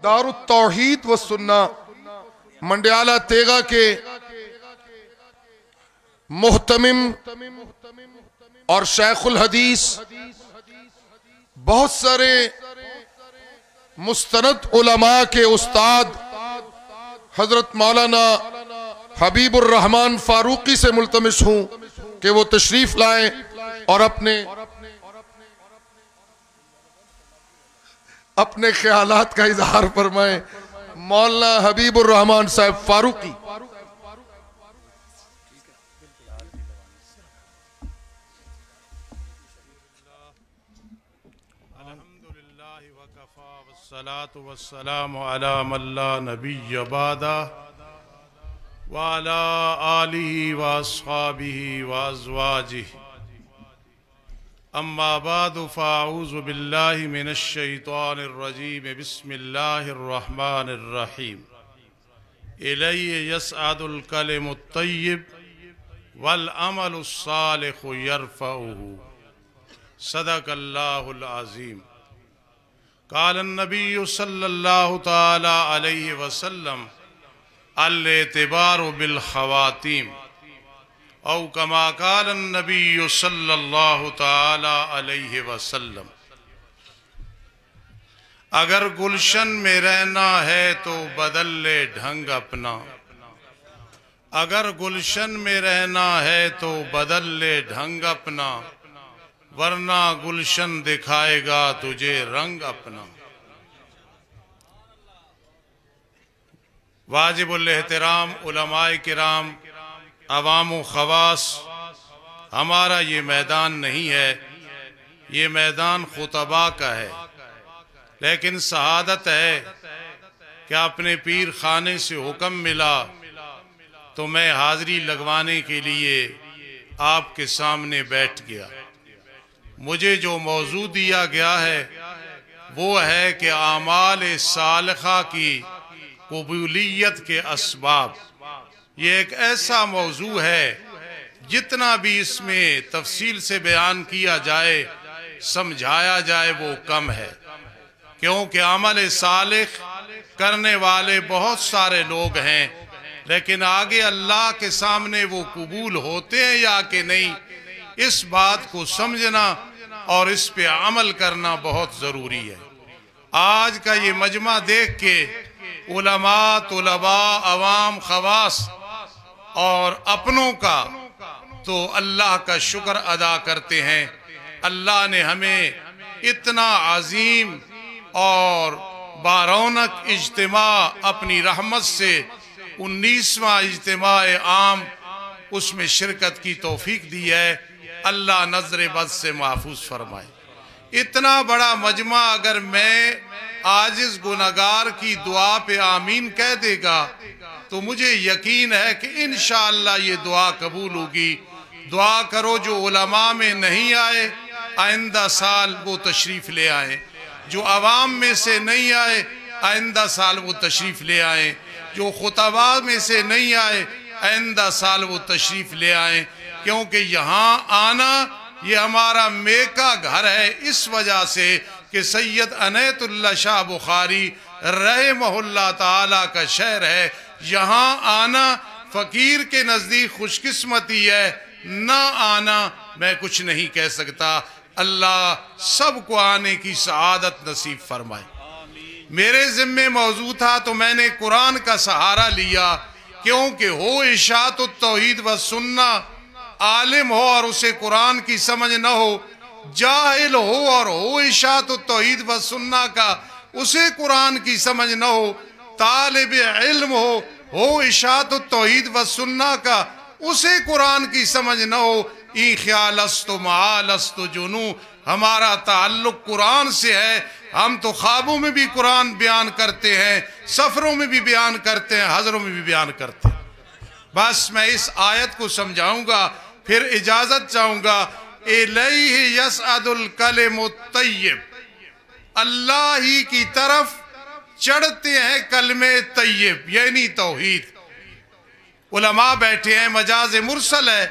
दारुत तौहीद व सुन्ना मंडियाला तेगा के मुहतमिम और शेखुल हदीस, बहुत सारे मुस्तनद उलमा के उस्ताद हजरत मौलाना हबीबुर रहमान फारूकी से मुल्तमिस हूं कि वो तशरीफ लाएं और अपने ख्यालात का इजहार फरमाएं। मौलाना हबीबुर रहमान साहब फारूकी। सलातु वस्सलामु अला मल्ला नबिय्य बादा व अला आलिहि व अस्हाबिहि व अज़वाजिहि अम्मा बादु फ़अऊज़ु बिल्लाहि मिनश शैतानिर रजीम बिस्मिल्लाहिर रहमानिर रहीम। इलैहि यसअदुल कलिमुत तय्यिब वल अमलुस सालिहु यरफ़उहु। सदक़ल्लाहुल अज़ीम। क़ाल अन्नबिय्यु सल्लल्लाहु तआला अलैहि वसल्लम अल-इतिबारु बिल ख़वातीम औ कमा क़ाल अन्नबिय्यु सल्लल्लाहु तआला अलैहि वसल्लम। अगर गुलशन में रहना है तो बदल ले ढंग अपना, अगर गुलशन में रहना है तो बदल ले ढंग अपना, वरना गुलशन दिखाएगा तुझे रंग अपना। वाजिबुल एहतराम उलमाए किराम, अवाम खवास, हमारा ये मैदान नहीं है, ये मैदान खुतबा का है, लेकिन शहादत है कि अपने पीर खाने से हुक्म मिला तो मैं हाजिरी लगवाने के लिए आपके सामने बैठ गया। मुझे जो मौजू दिया गया है वो है कि आमाल सालिहा की कबूलियत के असबाब। ये एक ऐसा मौजू है जितना भी इसमें तफसील से बयान किया जाए, समझाया जाए वो कम है, क्योंकि अमल सालिह करने वाले बहुत सारे लोग हैं, लेकिन आगे अल्लाह के सामने वो कबूल होते हैं या कि नहीं, इस बात को समझना और इस पे अमल करना बहुत जरूरी है। आज का ये मजमा देख के उलमा, तुलबा, अवाम, खवास और अपनों का तो अल्लाह का शुक्र अदा करते हैं। अल्लाह ने हमें इतना अजीम और बारौनक इज्तिमा अपनी रहमत से 19वां इज्तिमा आम उसमें शिरकत की तौफीक दी है। अल्लाह नजर बद से महफूज फरमाए। इतना बड़ा मजमा अगर मैं आजिज गुनहगार की दुआ पे आमीन कह देगा तो मुझे यकीन है कि इंशाअल्लाह ये दुआ कबूल होगी। दुआ करो जो उलमा में नहीं आए आइंदा साल वो तशरीफ ले आए, जो अवाम में से नहीं आए आइंदा साल वो तशरीफ ले आए, जो खुतबा में से नहीं आए आइंदा साल वो तशरीफ ले आए, क्योंकि यहाँ आना ये हमारा मेका घर है। इस वजह से कि सैयद अनैतुल्लाह शाह बुखारी रहमहुल्लाह ताला का शहर है। यहाँ आना फकीर के नज़दीक खुशकिस्मती है, ना आना मैं कुछ नहीं कह सकता। अल्लाह सबको आने की सआदत नसीब फरमाए। मेरे ज़िम्मे मौजू था तो मैंने कुरान का सहारा लिया, क्योंकि हो इशाअत तौहीद व सुन्ना, आलिम हो और उसे कुरान की समझ न हो, जाहिल हो और हो इशाअत तौहीद व सुन्ना का उसे कुरान की समझ न हो, तालिब इल्म हो इशाअत तौहीद व सुन्ना का उसे कुरान की समझ न हो। ई ख्यालस्तु मालस्तु जुनू, हमारा ताल्लुक कुरान से है। हम तो ख्वाबों में भी कुरान बयान करते हैं, सफरों में भी बयान करते हैं, हजरों में भी बयान करते हैं। बस मैं इस आयत को समझाऊंगा, फिर इजाजत चाहूंगा। इलैहि यसअदुल कलिमुत तय्यिब, अल्लाह ही की तरफ चढ़ते हैं कलमे तय्यिब यानी तौहीद। उलमा बैठे हैं, मजाज मुरसल है,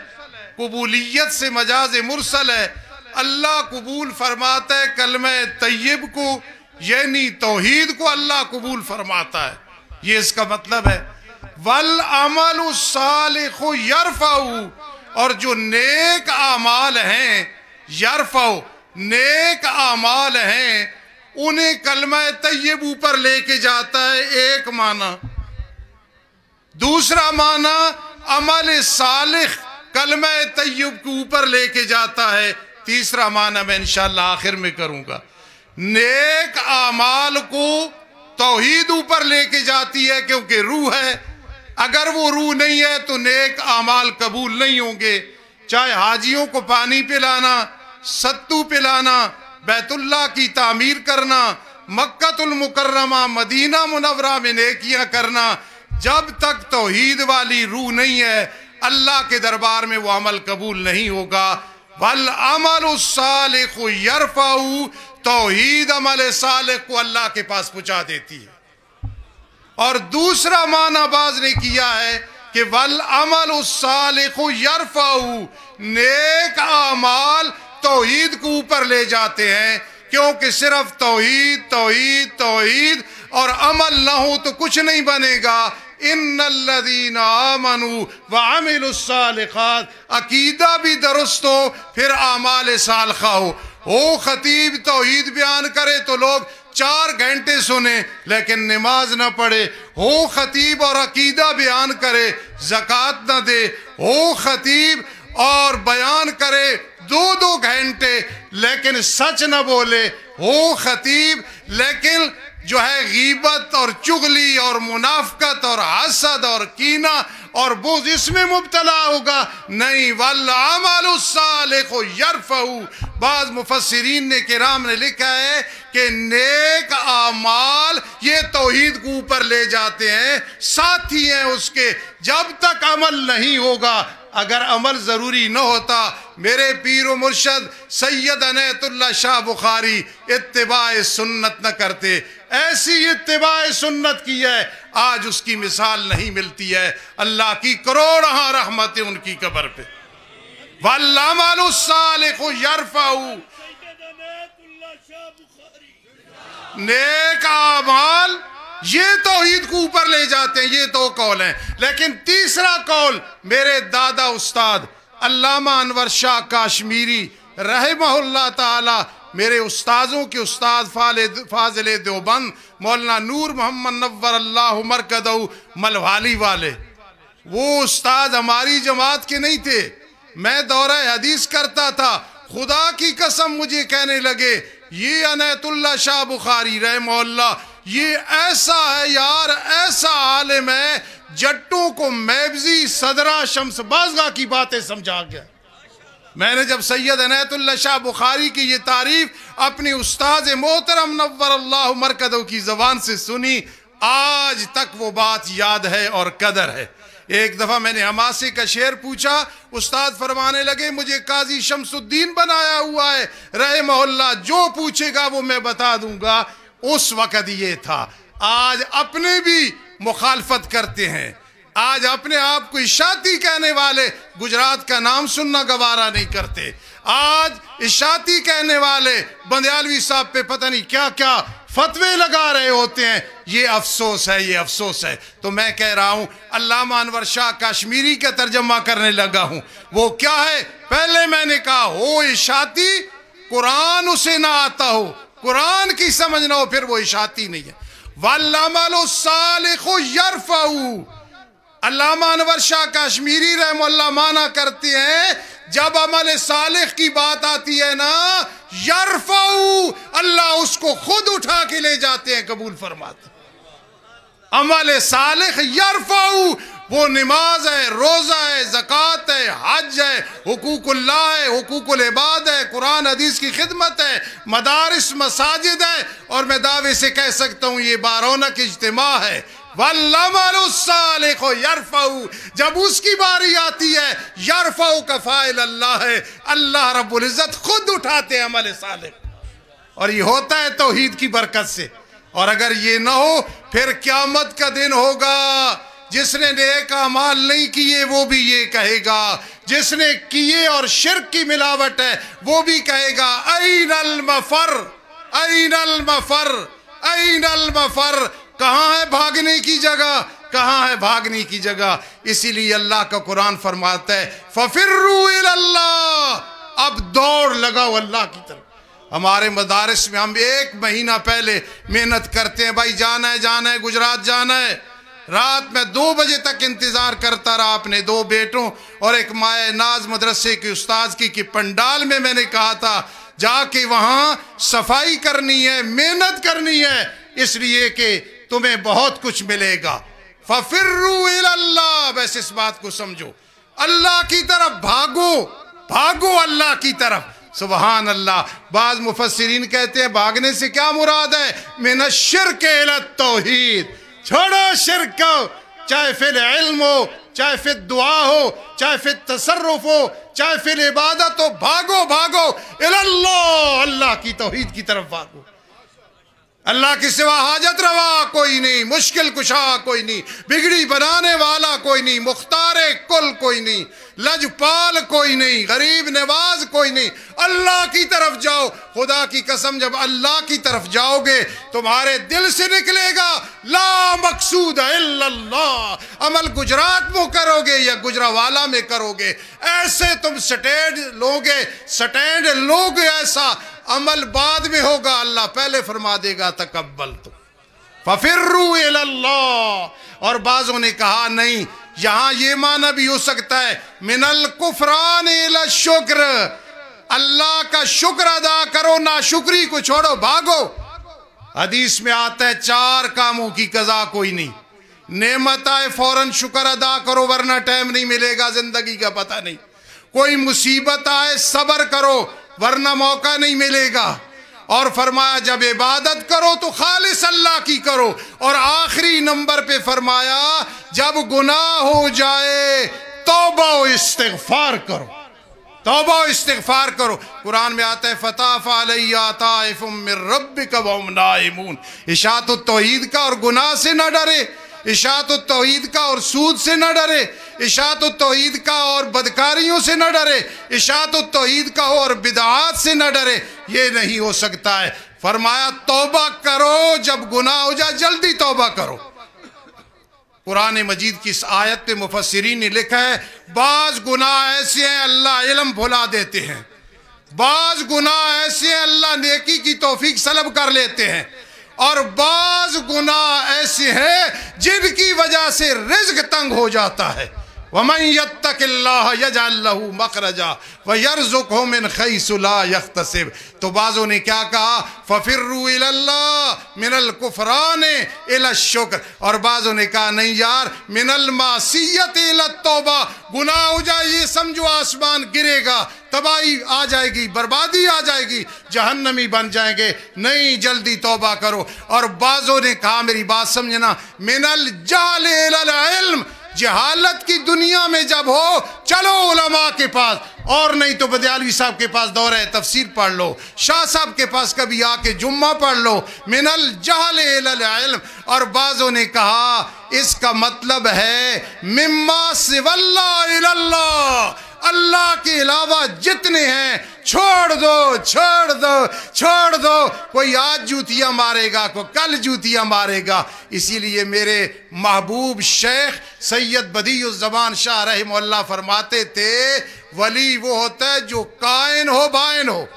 कबूलियत से मजाज मुरसल है। अल्लाह कबूल फरमाता है कलमे तय्यिब को यानी तौहीद को अल्लाह कबूल फरमाता है। ये इसका मतलब है। वल अमलु सालिहु यरफाउ, और जो नेक आमाल हैं, यरफाउ नेक आमाल हैं, उन्हें कलमा तय्यब ऊपर लेके जाता है, एक माना। दूसरा माना अमल सालिह कलमा तय्यब के ऊपर लेके जाता है। तीसरा माना मैं इंशाअल्लाह आखिर में करूंगा। नेक आमाल को तौहीद ऊपर लेके जाती है, क्योंकि रूह है। अगर वो रूह नहीं है तो नेक आमाल कबूल नहीं होंगे। चाहे हाजियों को पानी पिलाना, सत्तू पिलाना, बैतुल्लाह की तामीर करना, मक्कातुल मुकर्रमा मदीना मुनव्वरा में नेकियां करना, जब तक तौहीद वाली रूह नहीं है अल्लाह के दरबार में वो अमल कबूल नहीं होगा। वल अमलु सालिहु यरफाउ, तौहीद अमल सालिह को अल्लाह के पास पहुंचा देती है। और दूसरा माना बाज ने किया है कि वल अमलु सालिहु यरफाउ, नेक आमाल तौहीद को ऊपर ले जाते हैं, क्योंकि सिर्फ तौहीद तौहीद तौहीद और अमल ना हो तो कुछ नहीं बनेगा। इन्नल्लज़ीना आमनू व अमिलुस्सालिहात, अकीदा भी दुरुस्त हो फिर आमाल सालिहा हो। खतीब तौहीद बयान करे तो लोग 4 घंटे सुने लेकिन नमाज ना पढ़े। हो खतीब और अकीदा बयान करे, ज़कात ना दे। हो खतीब और बयान करे 2-2 घंटे लेकिन सच न बोले। हो खतीब लेकिन जो है गीबत और चुगली और मुनाफकत और हसद और कीना और बुग़्ज़ इसमें मुब्तला होगा नहीं। वल अमलु सालिहु यरफउ, बाज़ मुफस्सिरीन ने किराम ने लिखा है कि नेक आमाल ये तौहीद को ऊपर ले जाते हैं, साथी हैं उसके। जब तक अमल नहीं होगा, अगर अमल ज़रूरी न होता, मेरे पीर व मुर्शद सैयद अनयतुल्लाह शाह बुखारी इत्तिबाए सुन्नत न करते। ऐसी इत्तिबाए सुन्नत की है, आज उसकी मिसाल नहीं मिलती है। अल्लाह की करोड़ रहमतें उनकी कब्र पे। वल अमलु सालिहु यरफउ, नेक आमाल ये तौहीद को ऊपर ले जाते हैं। ये 2 कौल हैं। लेकिन तीसरा कौल मेरे दादा उस्ताद अल्लामा अनवर शाह काश्मीरी रहमहुल्लाह ताला, मेरे उस्तादों के उस्ताद फाजिल देवबंद मौलाना नूर मोहम्मद नव्वर अल्लाहु मरकदहु मलवाली वाले, वो उस्ताद हमारी जमात के नहीं थे। मैं दौरा हदीस करता था, खुदा की कसम मुझे कहने लगे ये अनयतुल्लाह शाह बुखारी रहमहुल्लाह ये ऐसा है यार, ऐसा आलिम है, जट्टों को मैबजी सदरा शम्स बाज़गा की बातें समझा गया। मैंने जब सैयद अनयतुल्लाह शाह बुखारी की ये तारीफ अपनी उस्ताद मोहतरम नव्वर अल्लाहु मरकदहु की ज़बान से सुनी, आज तक वो बात याद है और कदर है। एक दफ़ा मैंने हमासे का शेर पूछा, उस्ताद फरमाने लगे मुझे काजी शमसुद्दीन बनाया हुआ है रहमहुल्लाह, जो पूछेगा वो मैं बता दूंगा। उस वक़्त ये था। आज अपने भी मुखालफत करते हैं, आज अपने आप को इशाती कहने वाले गुजरात का नाम सुनना गवारा नहीं करते। आज इशाती कहने वाले बंदयालवी साहब पे पता नहीं क्या क्या फतवे लगा रहे होते हैं। ये अफसोस है, ये अफसोस है। तो मैं कह रहा हूं अल्लामा अनवर शाह काश्मीरी का तर्जमा करने लगा हूं। वो क्या है, पहले मैंने कहा हो इशाती, कुरान उसे ना आता हो, कुरान की समझ ना हो, फिर वो इशाती नहीं है। वल अमलु सालिहु यरफउ, अल्लामा अनवर शाह काश्मीरी रहमहुल्लाह माना करते हैं जब अमल सालिह की बात आती है ना, यरफउ, अल्लाह उसको खुद उठा के ले जाते हैं, कबूल फरमाते। अमल सालिह यरफउ, वो नमाज है, रोजा है, ज़कात है, हज है, हुकूकुल्लाह है, हुकूकुल इबाद है, कुरान हदीस की खिदमत है, मदारिस मसाजिद है, और मैं दावे से कह सकता हूँ ये बारौनक इज्तिमा है। वल अमलु सालिहु यरफउ, जब उसकी बारी आती है यरफउ का फाइल अल्लाह है, अल्लाह रब्बुल इज्जत खुद उठाते हैं अमल सालिह, और ये होता है तौहीद की बरकत से। और अगर ये ना हो फिर क़यामत का दिन होगा, जिसने नेक अमाल नहीं किए वो भी ये कहेगा, जिसने किए और शिर्क की मिलावट है वो भी कहेगा anal muffle, anal muffle. Anal muffle, कहाँ है भागने की जगह, कहाँ है भागने की जगह। इसीलिए अल्लाह का कुरान फरमाता है फफिर्रू इलल्लाह, अब दौड़ लगाओ अल्लाह की तरफ। हमारे मदारिस में हम 1 महीना पहले मेहनत करते हैं, भाई जाना है गुजरात जाना है। रात में 2 बजे तक इंतजार करता रहा अपने 2 बेटों और एक माए नाज मदरसे के उस्ताद की कि पंडाल में मैंने कहा था जाके वहां सफाई करनी है, मेहनत करनी है, इसलिए कि तुम्हें बहुत कुछ मिलेगा। फफिर्रू इलल्लाह, बस इस बात को समझो, अल्लाह की तरफ भागो, भागो अल्लाह की तरफ। सुबहान अल्लाह। बाज मुफस्सिरीन कहते हैं भागने से क्या मुराद है, मिन शिर्क इला तौहीद, छोड़ो शिर्क को, चाहे फिर इल्म हो, चाहे फिर दुआ हो, चाहे फिर तसर्रुफ हो, चाहे फिर इबादत हो, भागो भागो इलल्लाह, अल्लाह की तौहीद की तरफ भागो। अल्लाह के सिवा हाजत रवा कोई नहीं, मुश्किल कुशा कोई नहीं, बिगड़ी बनाने वाला कोई नहीं, मुख्तारे कुल कोई नहीं, लजपाल कोई नहीं, गरीब नवाज कोई नहीं। अल्लाह की तरफ जाओ। खुदा की कसम, जब अल्लाह की तरफ जाओगे तुम्हारे दिल से निकलेगा ला मकसूद इल्लल्लाह। अमल गुजरात में करोगे या गुजरावाला में करोगे, ऐसे तुम स्टैंड लोगे, ऐसा अमल बाद में होगा, अल्लाह पहले फरमा देगा तकब्बल तो फफिर्रू इलल्लाह। और बाज़ों ने कहा नहीं, यहां ये माना भी हो सकता है मिनल कुफरान इला शुक्र, अल्लाह का शुक्र अदा करो, ना शुक्री को छोड़ो, भागो। हदीस में आता है 4 कामों की कज़ा कोई नहीं, नेमत आए फौरन शुक्र अदा करो वरना टाइम नहीं मिलेगा, जिंदगी का पता नहीं। कोई मुसीबत आए सब्र करो वरना मौका नहीं मिलेगा। और फरमाया जब इबादत करो तो खालिस अल्लाह की करो। और आखिरी नंबर पे फरमाया जब गुनाह हो जाए तौबा व इस्तिग़फ़ार करो, तौबा व इस्तिग़फ़ार करो। कुरान में आता है फताफ़ अलैया ताइफ़ुम मिर रब्बिका व हुम नाइमून। इशाअतुत तौहीद का और गुनाह से न डरे, इशाअतुत तौहीद का और सूद से न डरे, इशाअतुत तौहीद का और बदकारियों से न डरे, इशाअतुत तौहीद का और बिदआत से न डरे, ये नहीं हो सकता है। फरमाया तौबा करो, जब गुनाह हो जाए जल्दी तौबा करो। कुरान मजीद की इस आयत पे मुफस्सिरीन ने लिखा है बाज गुनाह ऐसे हैं अल्लाह इल्म भुला देते हैं, बाज गुनाह ऐसे हैं अल्लाह नेकी की तौफीक सलब कर लेते हैं, और बाज गुनाह ऐसे हैं जिनकी वजह से रिज़्क़ तंग हो जाता है। वमन यत्तकिल्लाह यजअल लहू मखरजा व यरज़ुक़हु मिन हैसु ला यहतसिब। तो बाज़ों ने क्या कहा फफिर्रू इलल्लाह मिनल कुफरान इला शुक्र, और बाज़ों ने कहा नहीं यार मिनल मासियत इला तौबा, गुनाह हो जाए ये समझो आसमान गिरेगा, तबाही आ जाएगी, बर्बादी आ जाएगी, जहन्नमी बन जाएंगे, नहीं जल्दी तौबा करो। और बाज़ों ने कहा मेरी बात समझना मिनल जहल इलल इल्म, जहालत की दुनिया में जब हो चलो उलमा के पास, और नहीं तो बदयालवी साहब के पास दौरे तफसीर पढ़ लो, शाह साहब के पास कभी आके जुम्मा पढ़ लो। मिनल जहल इलल इल्म। और बाज़ों ने कहा इसका मतलब है मिम्मा सिवल्ला इलल्लाह, अल्लाह के अलावा जितने हैं छोड़ दो, छोड़ दो, छोड़ दो। कोई आज जूतियां मारेगा, कोई कल जूतियां मारेगा। इसीलिए मेरे महबूब शेख सैयद बदीउज़्ज़मान शाह रहमहुल्लाह फरमाते थे वली वो होता है जो कायन हो बायन हो।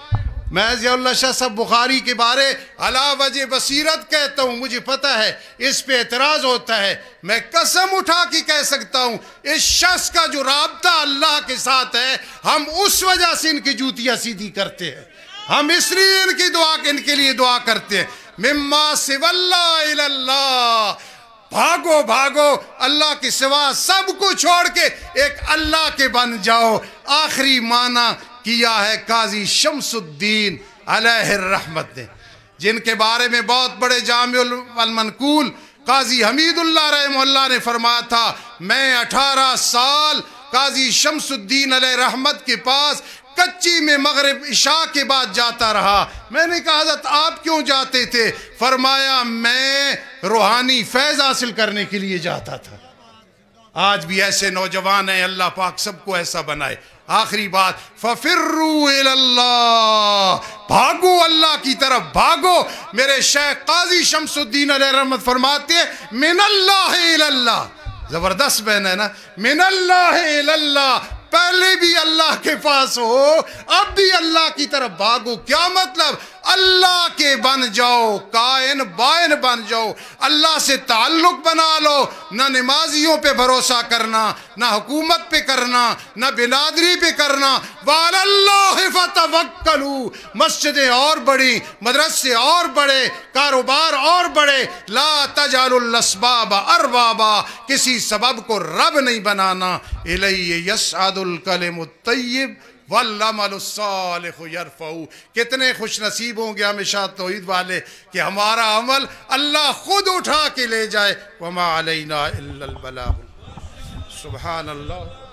मैं ज़ियाउल्लाह शाह साहब बुखारी के बारे अला वजह बसीरत कहता हूँ, मुझे पता है इस पे एतराज़ होता है, मैं कसम उठा के कह सकता हूँ इस शख्स का जो राब्ता अल्लाह के साथ है हम उस वजह से इनकी जूतियाँ सीधी करते हैं, हम इसलिए इनके लिए दुआ करते हैं। मिम्मा सिवल्ला इलल्लाह, भागो भागो अल्लाह के सिवा सब कुछ छोड़ के एक अल्लाह के बन जाओ। आखिरी माना किया है काजी शम्सुद्दीन अलैहिर रहमत ने, जिनके बारे में बहुत बड़े जामिउल मनकूल काजी हमीदुल्लाह रहमहुल्लाह ने फरमाया था मैं 18 साल काजी शम्सुद्दीन अलैहि रहमत के पास कच्ची में मगरिब इशा के बाद जाता रहा। मैंने कहा हज़रत आप क्यों जाते थे? फरमाया मैं रूहानी फैज़ हासिल करने के लिए जाता था। आज भी ऐसे नौजवान हैं, अल्लाह पाक सबको ऐसा बनाए। आखिरी बात, फफिर्रू इलल्लाह, भागो अल्लाह की तरफ भागो। मेरे शेख काजी शमसुद्दीन अलैहि रहमत फरमाते हैं मिनल्लाह इलल्लाह, जबरदस्त बहन है ना, मिनल्लाह इलल्लाह, पहले भी अल्लाह के पास हो, अब भी अल्लाह की तरफ भागो। क्या मतलब? अल्लाह के बन जाओ, कायन बायन बन जाओ, अल्लाह से ताल्लुक बना लो। ना नमाजियों पे भरोसा करना, ना हुकूमत पे करना, ना बिरादरी पे करना। वअलल्लाहि फतवक्कलू, मस्जिदें और बड़ी, मदरसे और बड़े, कारोबार और बड़े। ला तजालुल अस्बाब अरबाबा, किसी सबब को रब नहीं बनाना। इलैहि यसअदुल कलिमुत तय्यिब वल्अमलुस्सालिहु यरफ़उ। कितने खुश नसीब होंगे हमेशा तौहीद वाले कि हमारा अमल अल्लाह खुद उठा के ले जाए। वमा अलैना इल्लल बलाग। सुभान अल्लाह।